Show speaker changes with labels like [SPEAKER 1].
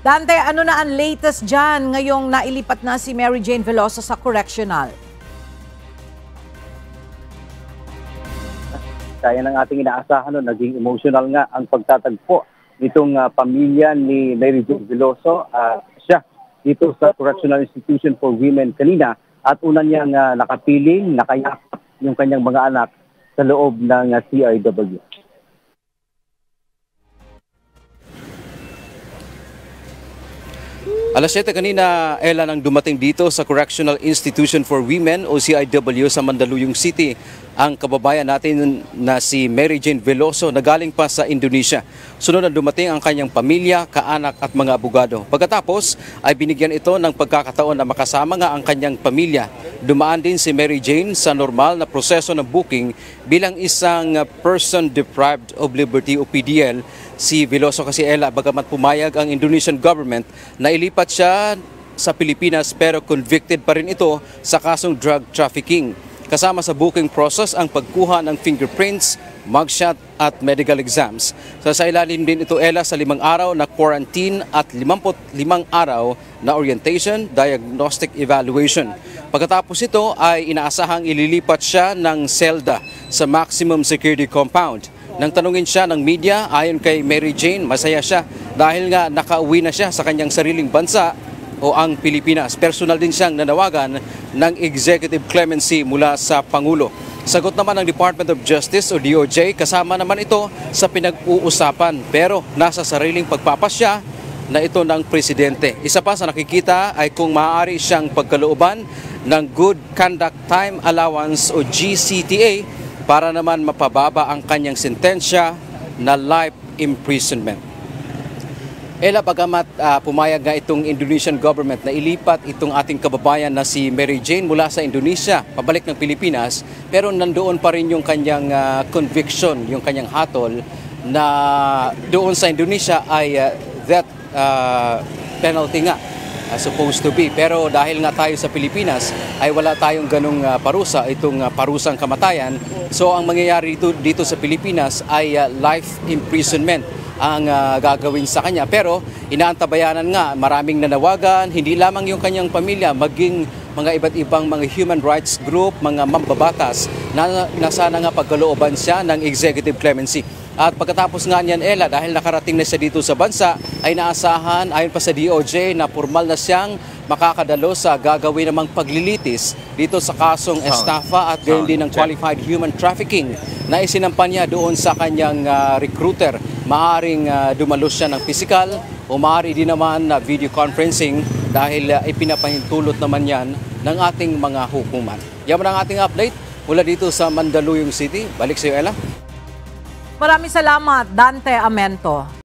[SPEAKER 1] Dante, ano na ang latest dyan ngayong nailipat na si Mary Jane Veloso sa correctional?
[SPEAKER 2] Kaya ng ating inaasahan, naging emotional nga ang pagtatagpo nitong pamilya ni Mary Jane Veloso. Siya dito sa Correctional Institution for Women kanina at una niyang nakapiling, nakayakap yung kanyang mga anak sa loob ng CIW.
[SPEAKER 3] Alas 7 kanina, Ella, nang dumating dito sa Correctional Institution for Women o CIW sa Mandaluyong City ang kababayan natin na si Mary Jane Veloso na galing pa sa Indonesia. Sunod na dumating ang kanyang pamilya, kaanak at mga abogado. Pagkatapos ay binigyan ito ng pagkakataon na makasama nga ang kanyang pamilya. Dumaan din si Mary Jane sa normal na proseso ng booking bilang isang person deprived of liberty o PDL. Si Veloso kasi, Ella, bagamat pumayag ang Indonesian government na ilipat siya sa Pilipinas pero convicted pa rin ito sa kasong drug trafficking. Kasama sa booking process ang pagkuha ng fingerprints, mugshot at medical exams. Sa ilalim din ito, Ella, sa 5 araw na quarantine at 55 araw na orientation, diagnostic evaluation. Pagkatapos ito ay inaasahang ililipat siya ng selda sa maximum security compound. Nang tanungin siya ng media, ayon kay Mary Jane, masaya siya dahil nga nakauwi na siya sa kanyang sariling bansa o ang Pilipinas. Personal din siyang nanawagan ng executive clemency mula sa Pangulo. Sagot naman ng Department of Justice o DOJ, kasama naman ito sa pinag-uusapan pero nasa sariling pagpapasya na ito ng presidente. Isa pa sa nakikita ay kung maaari siyang pagkalooban ng Good Conduct Time Allowance o GCTA para naman mapababa ang kanyang sentensya na life imprisonment. Ella, bagamat pumayag nga itong Indonesian government na ilipat itong ating kababayan na si Mary Jane mula sa Indonesia pabalik ng Pilipinas, pero nandoon pa rin yung kanyang conviction, yung kanyang hatol na doon sa Indonesia ay death penalty nga supposed to be. Pero dahil nga tayo sa Pilipinas ay wala tayong ganong parusa, itong parusang kamatayan. So ang mangyayari dito sa Pilipinas ay life imprisonment ang gagawin sa kanya. Pero inaantabayanan nga, maraming nanawagan, hindi lamang yung kanyang pamilya, maging mga iba't ibang mga human rights group, mga mambabatas na sana nga pagkalooban siya ng executive clemency. At pagkatapos nga niyan, Ella, dahil nakarating na siya dito sa bansa, ay naasahan ayon pa sa DOJ na formal na siyang makakadalo sa gagawin namang paglilitis dito sa kasong estafa at gayon din ng qualified human trafficking na isinampan niya doon sa kanyang recruiter. Maaring dumalos siya ng physical o maaari din naman na video conferencing dahil ipinapahintulot naman yan ng ating mga hukuman. Yan ang ating update mula dito sa Mandaluyong City. Balik sa iyo, Ella.
[SPEAKER 1] Maraming salamat, Dante Amento.